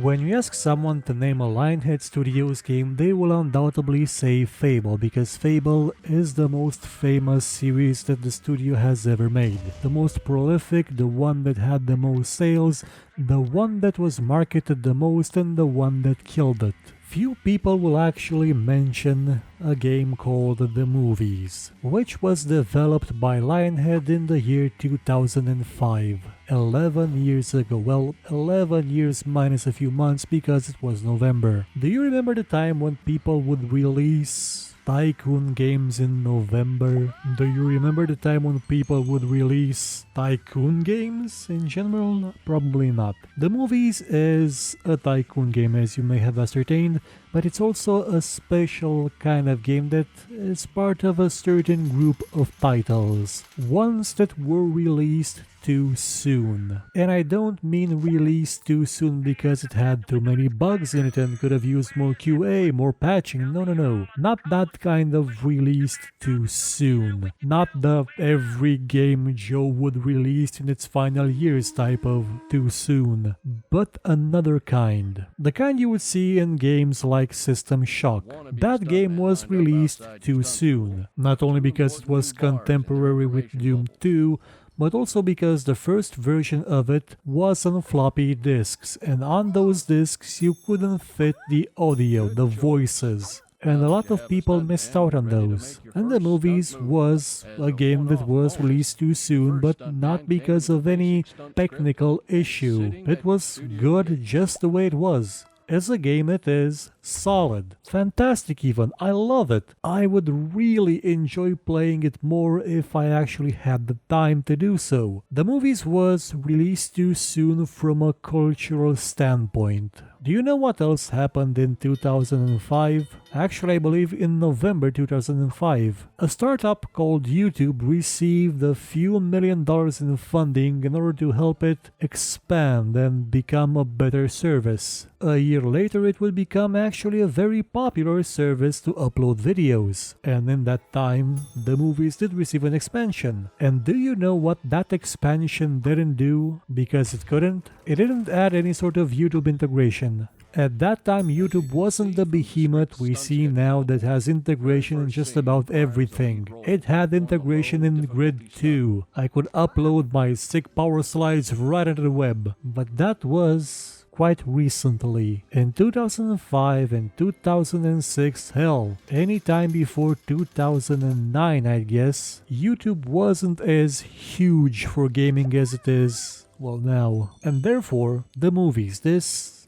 When you ask someone to name a Lionhead Studios game, they will undoubtedly say Fable, because Fable is the most famous series that the studio has ever made. The most prolific, the one that had the most sales, the one that was marketed the most, and the one that killed it. Few people will actually mention a game called The Movies, which was developed by Lionhead in the year 2005. 11 years ago. Well, 11 years minus a few months because it was November. Do you remember the time when people would release tycoon games in November? Do you remember the time when people would release tycoon games in general? Probably not. The Movies is a tycoon game, as you may have ascertained, but it's also a special kind of game that is part of a certain group of titles, ones that were released too soon. And I don't mean released too soon because it had too many bugs in it and could have used more QA, more patching. No. Not that kind of released too soon. Not the every game Joe would release in its final years type of too soon, but another kind. The kind you would see in games like System Shock. That game was released too soon, not only because it was contemporary with Doom 2, but also because the first version of it was on floppy disks, and on those disks you couldn't fit the audio, the voices. And a lot of people missed out on those. And The Movies was a game that was released too soon, but not because of any technical issue. It was good just the way it was. As a game, it is solid, fantastic even, I love it. I would really enjoy playing it more if I actually had the time to do so. The Movies was released too soon from a cultural standpoint. Do you know what else happened in 2005? Actually, I believe in November 2005. A startup called YouTube received a few $1 million in funding in order to help it expand and become a better service. A year later, it would become actually a very popular service to upload videos. And in that time, The Movies did receive an expansion. And do you know what that expansion didn't do? Because it couldn't? It didn't add any sort of YouTube integration. At that time, YouTube wasn't the behemoth we see now that has integration in just about everything. It had integration in Grid 2. I could upload my sick power slides right onto the web. But that was quite recently. In 2005 and 2006, hell, any time before 2009, I guess, YouTube wasn't as huge for gaming as it is, well, now. And therefore, The Movies, this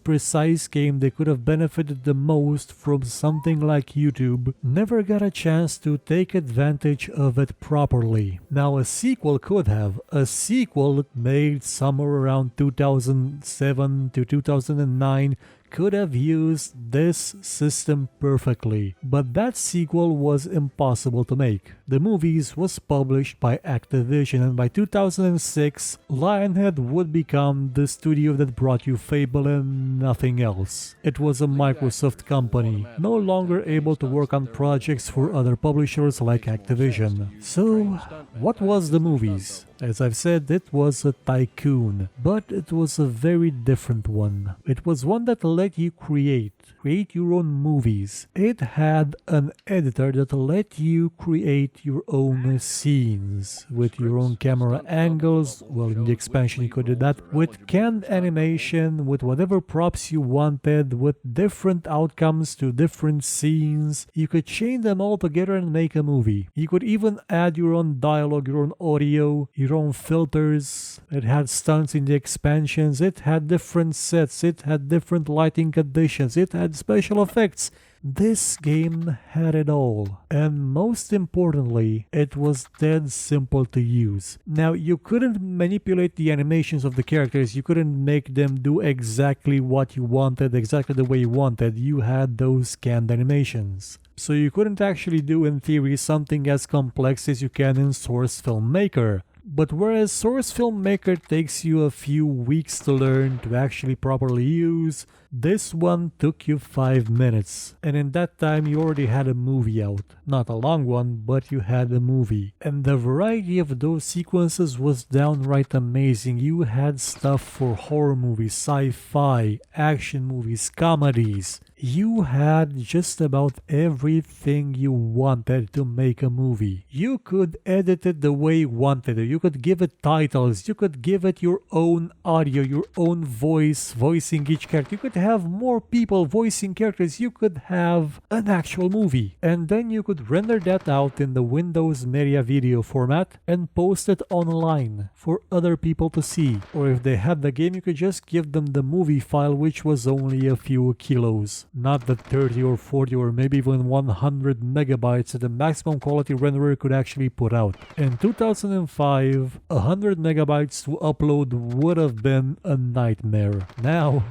precise game that could have benefited the most from something like YouTube, never got a chance to take advantage of it properly. Now a sequel could have. A sequel made somewhere around 2007 to 2009 could have used this system perfectly, but that sequel was impossible to make. The Movies was published by Activision, and by 2006, Lionhead would become the studio that brought you Fable and nothing else. It was a Microsoft company, no longer able to work on projects for other publishers like Activision. So, what was The Movies? As I've said, it was a tycoon, but it was a very different one. It was one that let you create your own movies. It had an editor that let you create your own scenes with your own camera angles. Well, in the expansion you could do that with canned animation, with whatever props you wanted, with different outcomes to different scenes. You could chain them all together and make a movie. You could even add your own dialogue, your own audio, your own filters. It had stunts in the expansions. It had different sets. It had different lighting conditions. It had special effects. This game had it all. And most importantly, it was dead simple to use. Now, you couldn't manipulate the animations of the characters. You couldn't make them do exactly what you wanted, exactly the way you wanted. You had those canned animations. So you couldn't actually do, in theory, something as complex as you can in Source Filmmaker. But whereas Source Filmmaker takes you a few weeks to learn to actually properly use, this one took you 5 minutes. And in that time you already had a movie out. Not a long one, but you had a movie. And the variety of those sequences was downright amazing. You had stuff for horror movies, sci-fi, action movies, comedies. You had just about everything you wanted to make a movie. You could edit it the way you wanted it. You could give it titles. You could give it your own audio, your own voice, voicing each character. You could have more people voicing characters. You could have an actual movie. And then you could render that out in the Windows Media Video format and post it online for other people to see. Or if they had the game, you could just give them the movie file, which was only a few kilos. Not the 30 or 40 or maybe even 100 megabytes that the maximum quality renderer could actually put out. In 2005, 100 megabytes to upload would have been a nightmare. Now,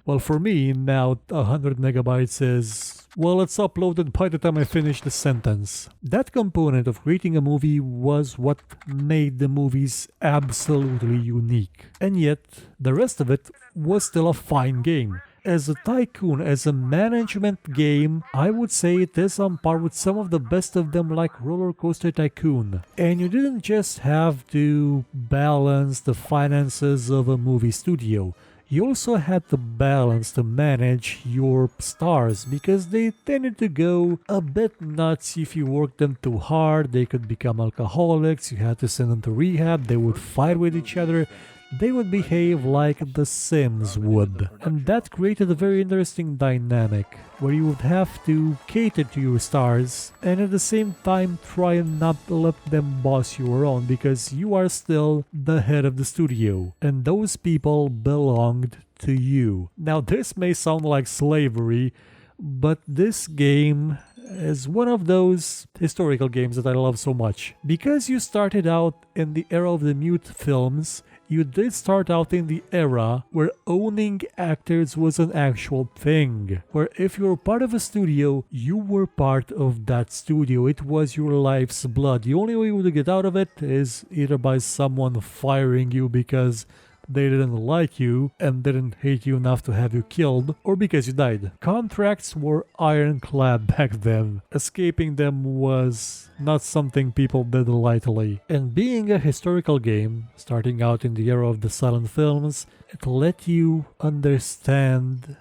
well, for me, now 100 megabytes is, well, it's uploaded by the time I finish the sentence. That component of creating a movie was what made the movies absolutely unique. And yet, the rest of it was still a fine game. As a tycoon, as a management game, I would say it is on par with some of the best of them like Roller Coaster Tycoon. And you didn't just have to balance the finances of a movie studio. You also had to balance to manage your stars because they tended to go a bit nuts if you worked them too hard. They could become alcoholics, you had to send them to rehab, they would fight with each other. They would behave like The Sims would. And that created a very interesting dynamic, where you would have to cater to your stars, and at the same time try and not let them boss you around, because you are still the head of the studio, and those people belonged to you. Now this may sound like slavery, but this game is one of those historical games that I love so much. Because you started out in the era of the mute films, you did start out in the era where owning actors was an actual thing. Where if you were part of a studio, you were part of that studio. It was your life's blood. The only way you would get out of it is either by someone firing you because they didn't like you and didn't hate you enough to have you killed, or because you died. Contracts were ironclad back then. Escaping them was not something people did lightly. And being a historical game, starting out in the era of the silent films, it let you understand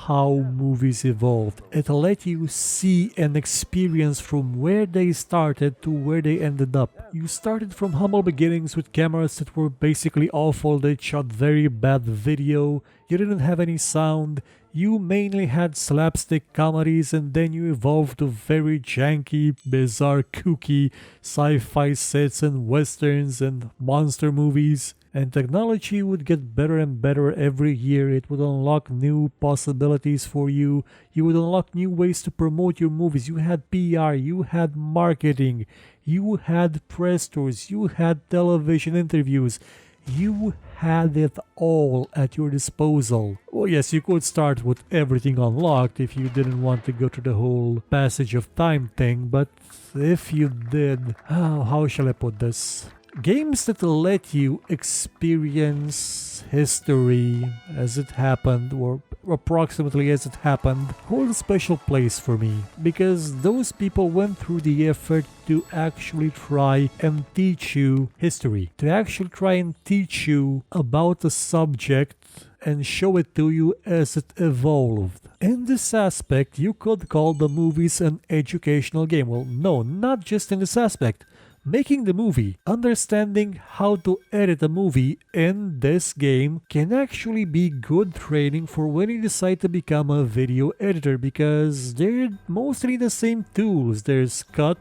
how movies evolved. It let you see and experience from where they started to where they ended up. You started from humble beginnings with cameras that were basically awful, they shot very bad video, you didn't have any sound, you mainly had slapstick comedies, and then you evolved to very janky, bizarre, kooky sci-fi sets and westerns and monster movies. And technology would get better and better every year. It would unlock new possibilities for you. You would unlock new ways to promote your movies. You had PR, you had marketing, you had press tours, you had television interviews. You had it all at your disposal. Well, yes, you could start with everything unlocked if you didn't want to go through the whole passage of time thing, but if you did, how shall I put this? Games that let you experience history as it happened, or approximately as it happened, hold a special place for me, because those people went through the effort to actually try and teach you history, to actually try and teach you about a subject and show it to you as it evolved. In this aspect, you could call the movies an educational game. Well, no, not just in this aspect. Making the movie, understanding how to edit a movie in this game can actually be good training for when you decide to become a video editor, because they're mostly the same tools. There's cut,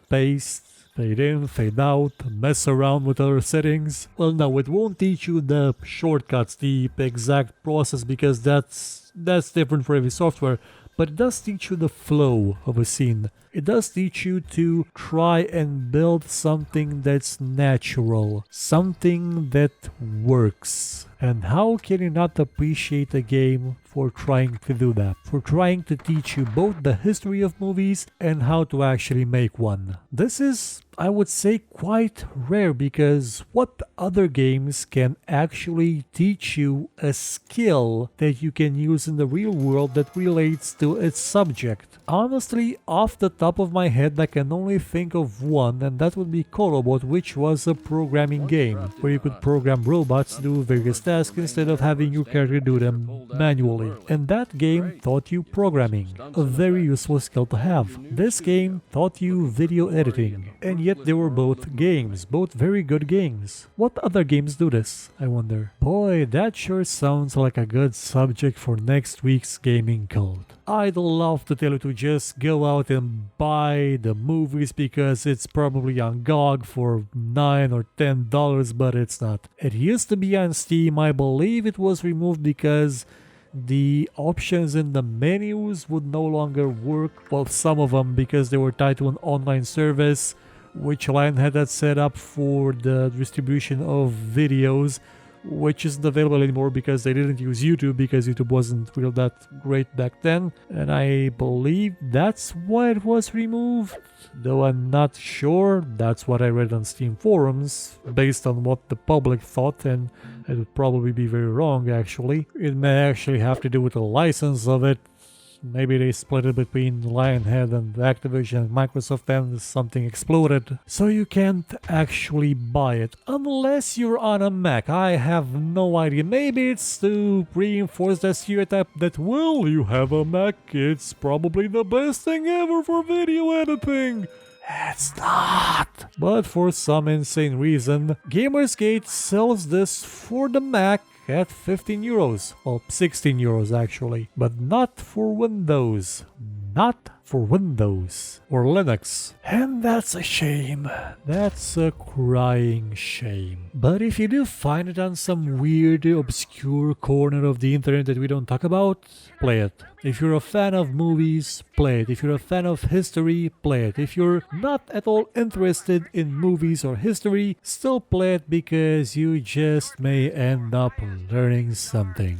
paste, fade in, fade out, mess around with other settings. Well, no, it won't teach you the shortcuts, the exact process, because that's different for every software, but it does teach you the flow of a scene. It does teach you to try and build something that's natural, something that works. And how can you not appreciate a game for trying to do that? For trying to teach you both the history of movies and how to actually make one. This is, I would say, quite rare, because what other games can actually teach you a skill that you can use in the real world that relates to its subject? Honestly, off the top of my head, I can only think of one, and that would be Colobot, which was a programming game where you could program robots to do various tasks instead of having your character do them manually. And that game taught you programming, a very useful skill to have. This game taught you video editing, and yet they were both games, both very good games. What other games do this, I wonder? Boy, that sure sounds like a good subject for next week's gaming cult. I'd love to tell you to just go out and buy the movies because it's probably on GOG for $9 or $10, but it's not. It used to be on Steam. I believe it was removed because the options in the menus would no longer work. Well, some of them, because they were tied to an online service which Lionhead had set up for the distribution of videos, which isn't available anymore because they didn't use YouTube, because YouTube wasn't real that great back then, and I believe that's why it was removed, though I'm not sure. That's what I read on Steam forums, based on what the public thought, and it would probably be very wrong actually. It may actually have to do with the license of it. Maybe they split it between Lionhead and Activision and Microsoft, and something exploded. So you can't actually buy it unless you're on a Mac. I have no idea. Maybe it's to reinforce that stereotype that, well, you have a Mac, it's probably the best thing ever for video editing. It's not. But for some insane reason, Gamersgate sells this for the Mac at 15 euros, well 16 euros actually, but not for Windows. Not for Windows or Linux. And that's a shame. That's a crying shame. But if you do find it on some weird, obscure corner of the internet that we don't talk about, play it. If you're a fan of movies, play it. If you're a fan of history, play it. If you're not at all interested in movies or history, still play it, because you just may end up learning something.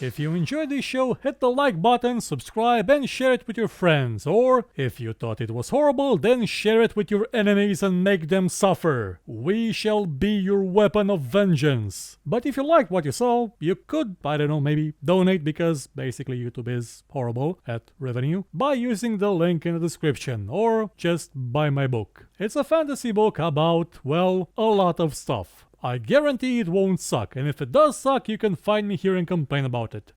If you enjoyed this show, hit the like button, subscribe, and share it with your friends. Or, if you thought it was horrible, then share it with your enemies and make them suffer. We shall be your weapon of vengeance. But if you liked what you saw, you could, I don't know, maybe donate, because basically YouTube is horrible at revenue, by using the link in the description, or just buy my book. It's a fantasy book about, well, a lot of stuff. I guarantee it won't suck, and if it does suck, you can find me here and complain about it.